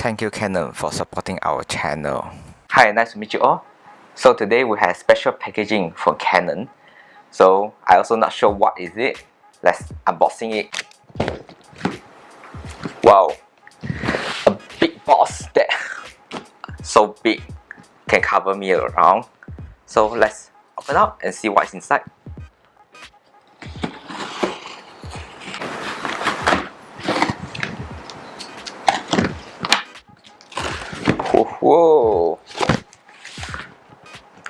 Thank you Canon for supporting our channel. Hi, nice to meet you all. So today we have special packaging from Canon. So I also not sure what is it. Let's unboxing it. Wow, a big box that so big can cover me around. So let's open up and see what's inside. Whoa,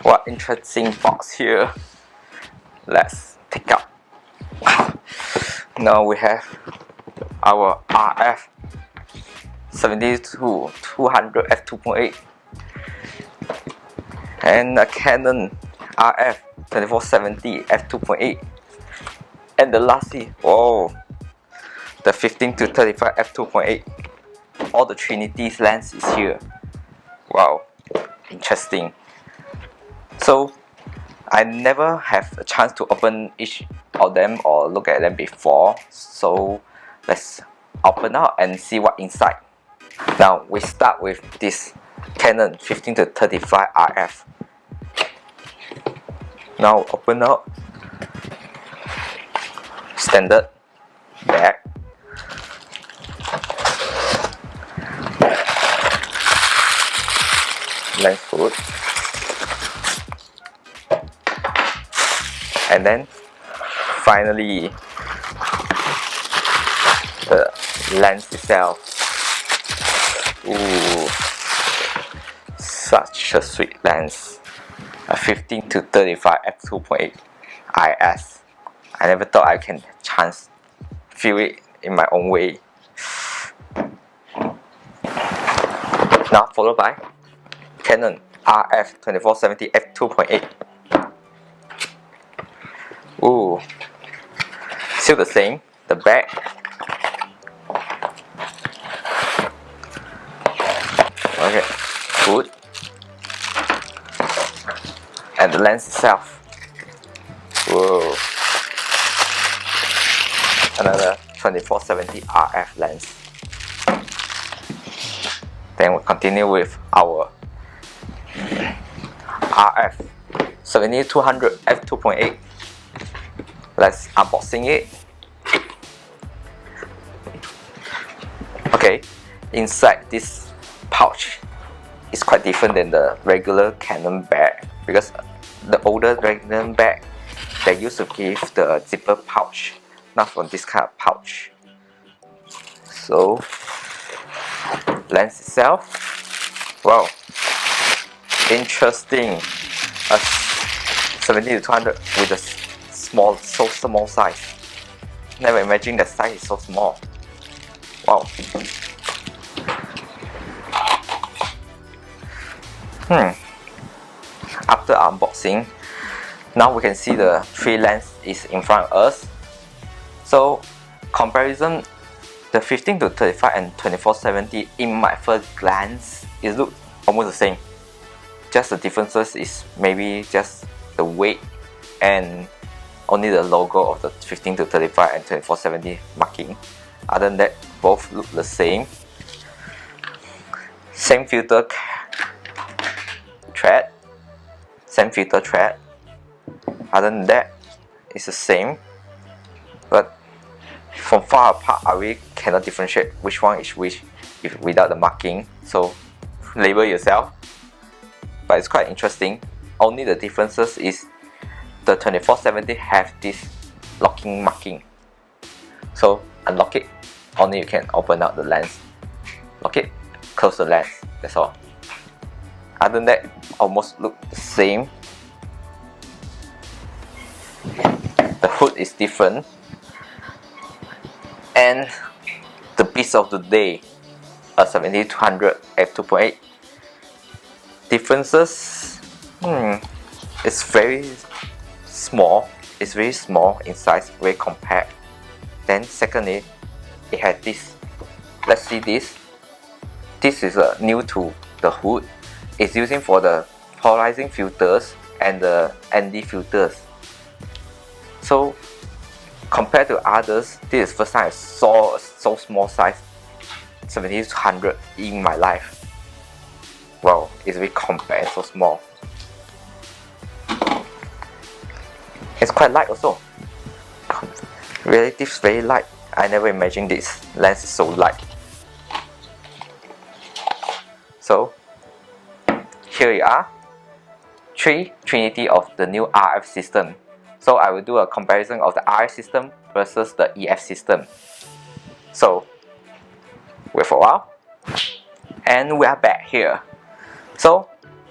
what interesting box here. Let's take out. Now we have our RF 72-200 f2.8 and a Canon RF 2470 f2.8, and the lastly, whoa, the 15-35 f2.8. All the Trinity's lens is here. Wow, interesting. So I never have a chance to open each of them or look at them before, so let's open up and see what inside. Now we start with this Canon 15-35 RF. Now open up. Standard bag. Lens hood, and then finally the lens itself. Ooh, such a sweet lens, a 15-35 f2.8 IS. I never thought I can chance feel it in my own way. Now followed by Canon RF 2470 f2.8. Ooh, still the same. The back, okay, good, and the lens itself. Whoa, another 2470 RF lens. Then we'll continue with our RF 70-200 f2.8. Let's unboxing it. Okay, inside this pouch is quite different than the regular Canon bag, because the older regular bag they used to give the zipper pouch, not from this kind of pouch. So lens itself, wow, interesting. A 70-200 with a so small size. Never imagined the size is so small. Wow. After unboxing, now we can see the three lens is in front of us. So comparison, the 15-35 and 2470 in my first glance, it look almost the same. Just the differences is maybe just the weight and only the logo of the 15-35 and 2470 marking. Other than that, both look the same. Same filter thread, same filter thread. Other than that, it's the same. But from far apart, I really cannot differentiate which one is which if without the marking. So label yourself. But it's quite interesting. Only the differences is the 2470 have this locking marking. So unlock it, only you can open up the lens. Lock it, close the lens. That's all. Other than that, almost look the same. The hood is different. And the piece of the day, a 70-200 f2.8. Differences, it's very small. It's very small in size, very compact. Then secondly, it had this. Let's see this. This is new to the hood. It's using for the polarizing filters and the ND filters. So compared to others, this is first time I saw a so small size 70-100 in my life. Wow, it's very compact and so small. It's quite light also. Really, this is very light. I never imagined this lens is so light. So here you are, 3 Trinity of the new RF system. So I will do a comparison of the RF system versus the EF system. So wait for a while, and we are back here. So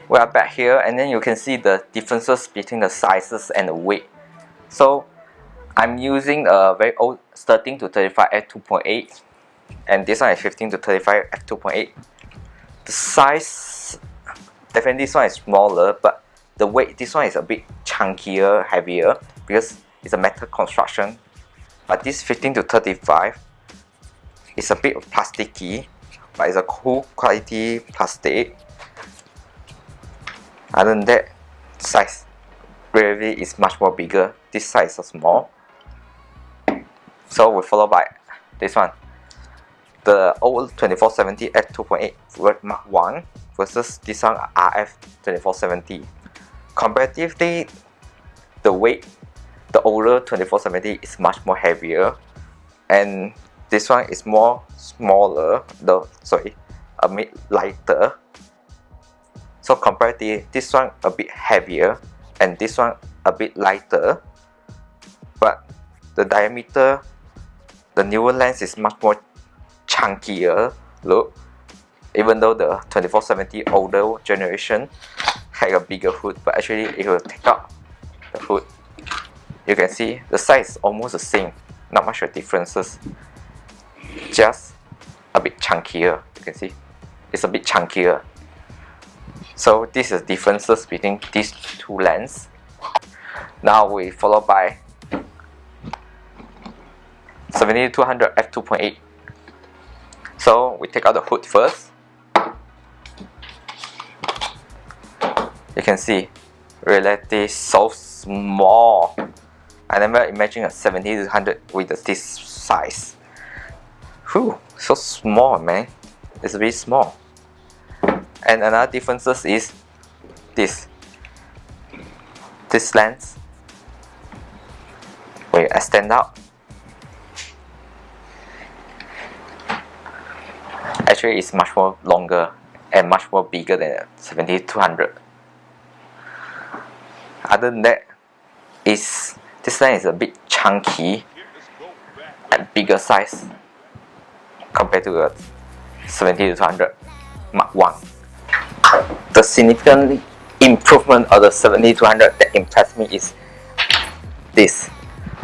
we are back here, and then you can see the differences between the sizes and the weight. So I'm using a very old 13-35 f2.8, and this one is 15-35 f2.8. The size, definitely this one is smaller, but the weight, this one is a bit chunkier, heavier, because it's a metal construction. But this 15-35 is a bit plasticky, but it's a cool quality plastic. Other than that, size really is much more bigger. This size is small. So we follow by this one, the old 2470 f2.8 Mark 1 versus this one RF 2470. Comparatively, the weight, the older 2470 is much more heavier, and this one is more smaller, a bit lighter. So comparatively, this one a bit heavier and this one a bit lighter, but the diameter, the newer lens is much more chunkier. Look, even though the 2470 older generation had a bigger hood, but actually if you take out the hood, you can see the size is almost the same, not much of differences, just a bit chunkier. You can see it's a bit chunkier. So this is differences between these two lenses. Now we follow by 70-200 f2.8. So we take out the hood first. You can see really so small. I never imagined a 70-100 with this size. Whew, so small, man. It's really small. And another differences is this lens. When you extend out, actually it's much more longer and much more bigger than 70-200. Other than that, this lens is a bit chunky and bigger size compared to the 70-200 Mark 1. The significant improvement of the 70-200 that impressed me is this.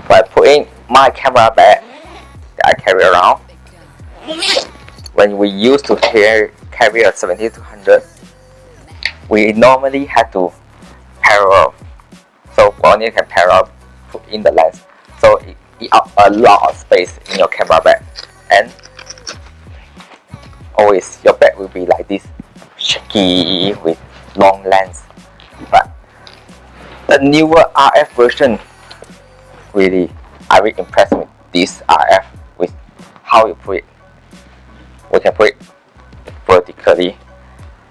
By putting my camera bag that I carry around, when we used to carry a 70-200, we normally had to parallel. So we only can parallel put in the lens. So it eats up a lot of space in your camera bag, and always your bag will be like this, shaky with long lens. But the newer RF version, really, I'm really impressed with this RF, with how you put it. We can put it vertically.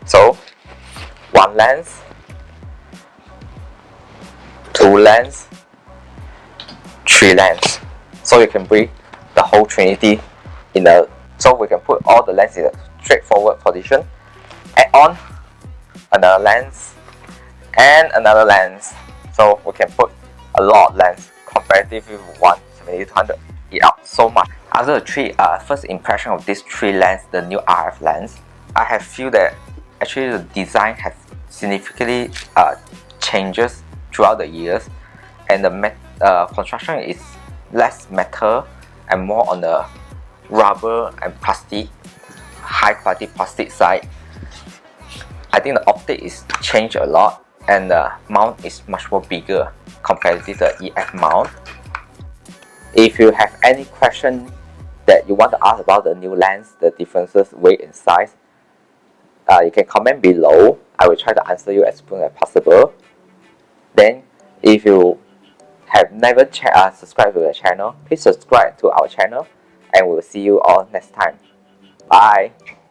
So one lens, two lens, three lens. So you can bring the whole Trinity in a. So we can put all the lenses in a straightforward position. Add on another lens and another lens. So we can put a lot of lens comparatively with 170-200. It out so much. After the first impression of this three lens, the new RF lens, I have feel that actually the design has significantly changes throughout the years, and the construction is less metal and more on the rubber and plastic, high quality plastic side, I think the optic is changed a lot and the mount is much more bigger compared to the EF mount. If you have any question that you want to ask about the new lens, the differences, weight and size, you can comment below. I will try to answer you as soon as possible. Then, if you have never subscribed to the channel, please subscribe to our channel and we will see you all next time. Bye!